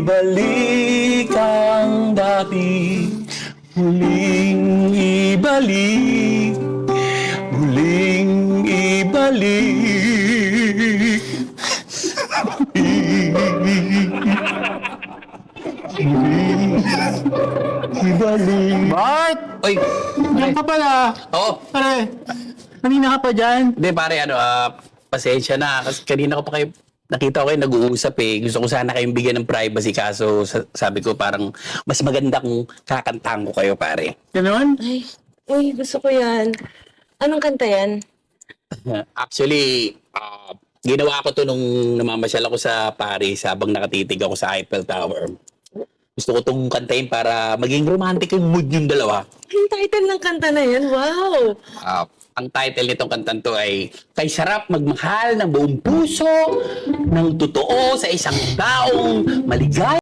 Ibalik ang dati, muling ibalik, muling ibalik. Ibalik. Bart! Oy, Diyan ka pala. oo. Pare, kanina ka pa dyan. Hindi pare, pasensya na. Kasi kanina ko pa kayo, nakita ko kayo nag-uusap eh. Gusto ko sana kayong bigyan ng privacy kaso sabi ko parang mas maganda kung kakantahan ko kayo pare. Ganon? Ay, uy, gusto ko yan. Anong kanta yan? Actually, ginawa ko to nung namamasyal ako sa Paris habang nakatitig ako sa Eiffel Tower. Gusto ko tong kantahin para maging romantic yung mood yung dalawa. Yung title ng kanta na yan, wow! Ang title nitong kantan to ay Kay Sarap Magmahal ng Buong Puso ng Totoo sa Isang Taong Maligaya.